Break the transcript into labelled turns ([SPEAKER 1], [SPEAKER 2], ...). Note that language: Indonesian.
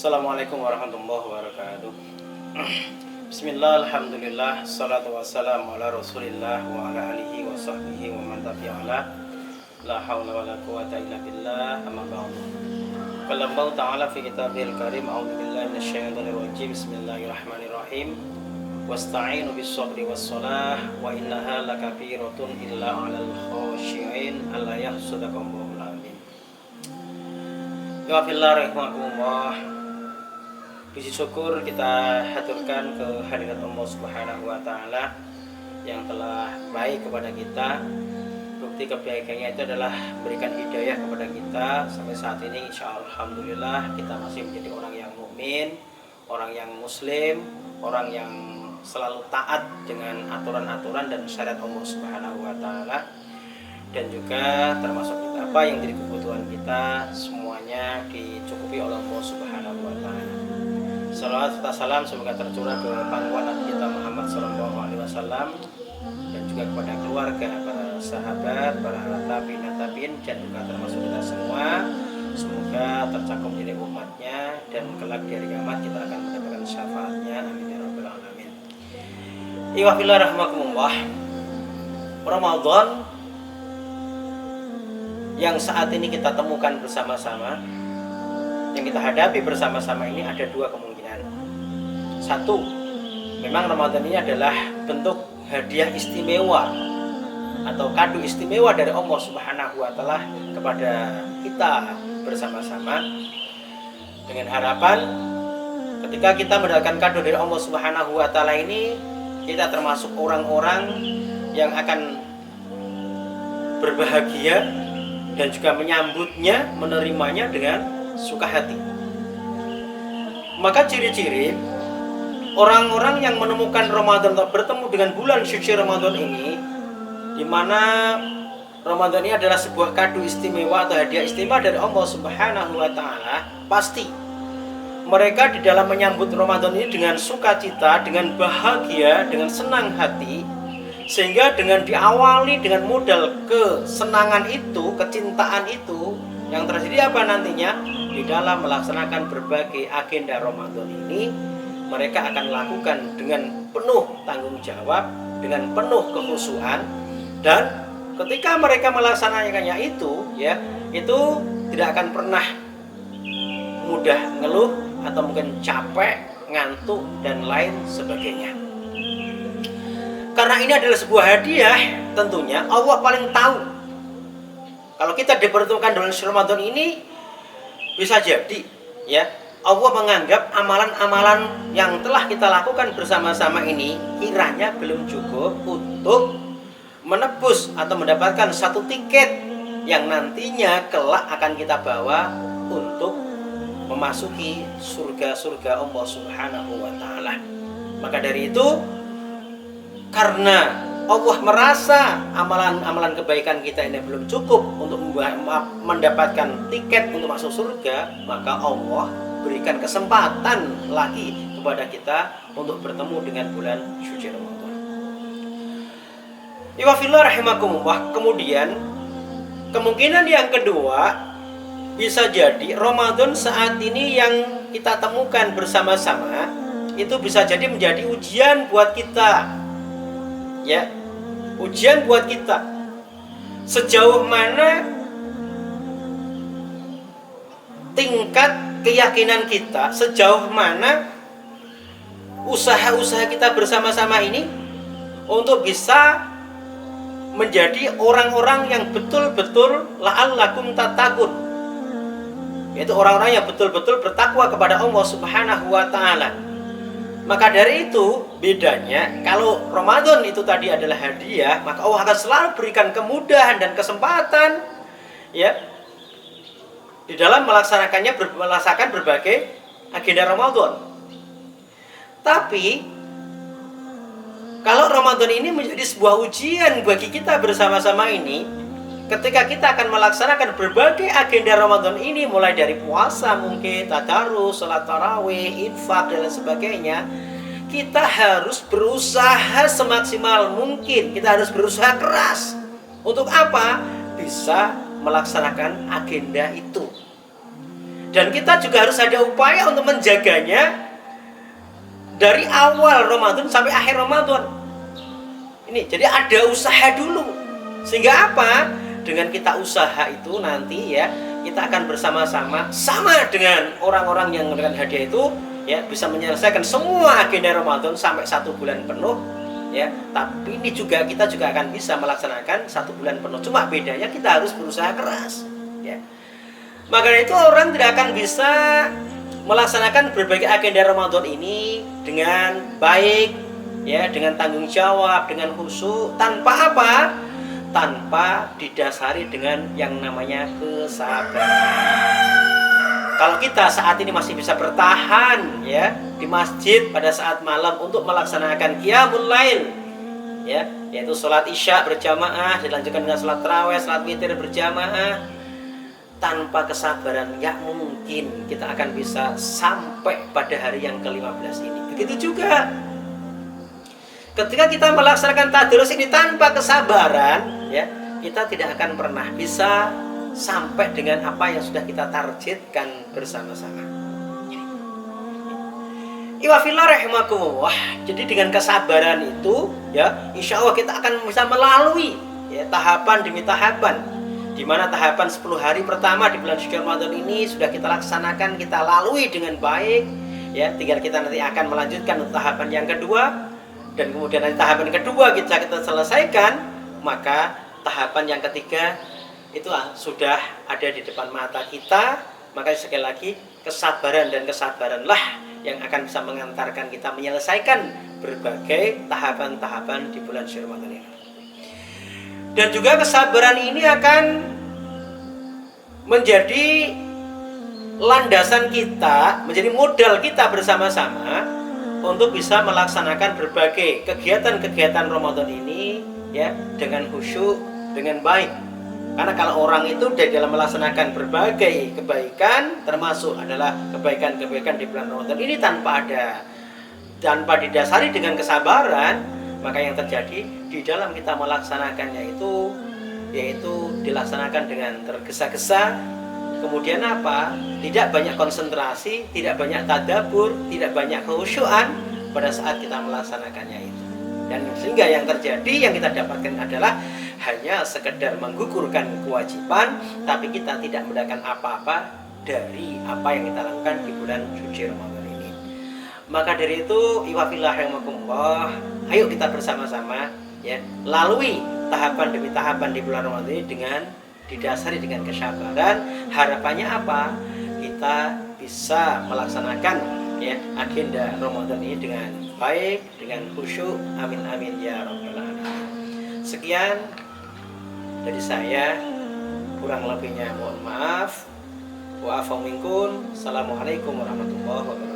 [SPEAKER 1] Assalamualaikum warahmatullahi wabarakatuh. Bismillah, alhamdulillah, salatu wassalamu ala rasulillah wa ala alihi wa sahbihi wa man tabi'ala. La hawla wa la quwata illa billah, amma ba'du. Qala Allah ta'ala fi kitabihil karim, a'udzu billahi minasyaitonir rajim. Bismillahirrahmanirrahim. Wasta'inu bis sabri was salah wa innaha lakabiratun illa 'alal khashi'in alla yahsudakum amin. Ya fillah rahimakumullah. Puji syukur kita haturkan ke hadirat Allah Subhanahu wa taala yang telah baik kepada kita. Bukti kebaikannya itu adalah berikan hidayah kepada kita sampai saat ini. Insyaallah alhamdulillah kita masih menjadi orang yang mukmin, orang yang muslim, orang yang selalu taat dengan aturan-aturan dan syariat Allah Subhanahu wa taala. Dan juga termasuk kita apa yang jadi kebutuhan kita semuanya dicukupi oleh Allah Subhanahu wa taala. Salawat serta salam semoga tercurah ke pangkuan Nabi kita Muhammad SAW dan juga kepada keluarga, para sahabat, para tabi'in dan juga termasuk kita semua. Semoga tercakup menjadi umatnya dan kelak di hari kiamat kita akan mendapatkan syafaatnya. Amin ya rabbal alamin. Wa fillah rahmakumullah. Ramadan yang saat ini kita temukan bersama-sama, yang kita hadapi bersama-sama ini ada dua kemungkinan. Satu, memang Ramadan ini adalah bentuk hadiah istimewa atau kado istimewa dari Allah Subhanahu wa taala kepada kita bersama-sama, dengan harapan ketika kita mendapatkan kado dari Allah Subhanahu wa taala ini, kita termasuk orang-orang yang akan berbahagia dan juga menyambutnya, menerimanya dengan suka hati. Maka ciri-ciri orang-orang yang menemukan Ramadan atau bertemu dengan bulan suci Ramadan ini, di mana Ramadan ini adalah sebuah kado istimewa atau hadiah istimewa dari Allah Subhanahu wa taala, pasti mereka di dalam menyambut Ramadan ini dengan sukacita, dengan bahagia, dengan senang hati, sehingga dengan diawali dengan modal kesenangan itu, kecintaan itu, yang terjadi apa nantinya? Di dalam melaksanakan berbagai agenda Ramadan ini, mereka akan lakukan dengan penuh tanggung jawab, dengan penuh kekhusyuan, dan ketika mereka melaksanakannya itu, ya, itu tidak akan pernah mudah ngeluh atau mungkin capek, ngantuk dan lain sebagainya. Karena ini adalah sebuah hadiah, tentunya Allah paling tahu. Kalau kita dipertemukan dengan Ramadan ini, bisa jadi, ya, Allah menganggap amalan-amalan yang telah kita lakukan bersama-sama ini kiranya belum cukup untuk menebus atau mendapatkan satu tiket yang nantinya kelak akan kita bawa untuk memasuki surga-surga Allah Subhanahu wa taala. Maka dari itu, karena Allah merasa amalan-amalan kebaikan kita ini belum cukup untuk mendapatkan tiket untuk masuk surga, maka Allah berikan kesempatan lagi kepada kita untuk bertemu dengan bulan suci Ramadan. Iwafillah rahimakumullah. Kemudian kemungkinan yang kedua, bisa jadi Ramadan saat ini yang kita temukan bersama-sama itu bisa jadi menjadi ujian buat kita, ya, ujian buat kita. Sejauh mana tingkat keyakinan kita, sejauh mana usaha-usaha kita bersama-sama ini untuk bisa menjadi orang-orang yang betul-betul la'allakum tattaqun, yaitu orang-orang yang betul-betul bertakwa kepada Allah Subhanahu wa taala. Maka dari itu bedanya, kalau Ramadan itu tadi adalah hadiah, maka Allah akan selalu berikan kemudahan dan kesempatan, ya, di dalam melaksanakan berbagai agenda Ramadan. Tapi kalau Ramadan ini menjadi sebuah ujian bagi kita bersama-sama ini, ketika kita akan melaksanakan berbagai agenda Ramadan ini, mulai dari puasa mungkin, tadarus, salat tarawih, infak dan lain sebagainya, kita harus berusaha semaksimal mungkin. Kita harus berusaha keras. Untuk apa? Bisa melaksanakan agenda itu. Dan kita juga harus ada upaya untuk menjaganya dari awal Ramadan sampai akhir Ramadan. Ini jadi ada usaha dulu. Sehingga apa? Dengan kita usaha itu nanti ya, kita akan bersama-sama sama dengan orang-orang yang memberikan hadiah itu ya, bisa menyelesaikan semua agenda Ramadan sampai 1 bulan penuh ya. Tapi ini juga kita juga akan bisa melaksanakan 1 bulan penuh. Cuma bedanya kita harus berusaha keras ya. Maka itu orang tidak akan bisa melaksanakan berbagai agenda Ramadan ini dengan baik ya, dengan tanggung jawab, dengan khusyuk, tanpa apa? Tanpa didasari dengan yang namanya kesabaran. Kalau kita saat ini masih bisa bertahan ya di masjid pada saat malam untuk melaksanakan qiyamul lail ya, yaitu sholat isya berjamaah dilanjutkan dengan sholat tarawih, sholat witir berjamaah, tanpa kesabaran ya mungkin kita akan bisa sampai pada hari yang ke-15 ini. Begitu juga ketika kita melaksanakan tadarus ini tanpa kesabaran ya, kita tidak akan pernah bisa sampai dengan apa yang sudah kita targetkan bersama-sama. Iwafillah rahimakumullah. Jadi dengan kesabaran itu ya, insya Allah kita akan bisa melalui ya, tahapan demi tahapan. Di mana tahapan 10 hari pertama di bulan suci Ramadan ini sudah kita laksanakan, kita lalui dengan baik ya. Tinggal kita nanti akan melanjutkan untuk tahapan yang kedua, dan kemudian nanti tahapan kedua kita selesaikan, maka tahapan yang ketiga itu sudah ada di depan mata kita. Maka sekali lagi, kesabaran dan kesabaranlah yang akan bisa mengantarkan kita menyelesaikan berbagai tahapan-tahapan di bulan suci Ramadan ini. Dan juga kesabaran ini akan menjadi landasan kita, menjadi modal kita bersama-sama untuk bisa melaksanakan berbagai kegiatan-kegiatan Ramadan ini ya, dengan khusyuk, dengan baik. Karena kalau orang itu dalam melaksanakan berbagai kebaikan, termasuk adalah kebaikan-kebaikan di bulan Ramadan ini tanpa didasari dengan kesabaran, maka yang terjadi di dalam kita melaksanakannya itu yaitu dilaksanakan dengan tergesa-gesa. Kemudian apa? Tidak banyak konsentrasi, tidak banyak tadabbur, tidak banyak khusyuan pada saat kita melaksanakannya itu. Dan sehingga yang terjadi, yang kita dapatkan adalah hanya sekedar menggugurkan kewajiban, tapi kita tidak mendapatkan apa-apa dari apa yang kita lakukan di bulan suci Ramadan ini. Maka dari itu, iwafillah rahimakumullah, ayo kita bersama-sama ya, lalui tahapan demi tahapan di bulan Ramadan ini dengan didasari dengan kesabaran. Harapannya apa? Kita bisa melaksanakan ya agenda Ramadan ini dengan baik, dengan khusyuk. Amin amin ya rabbal alamin. Sekian dari saya, kurang lebihnya mohon maaf. Wa afa minkum. Assalamualaikum warahmatullahi wabarakatuh.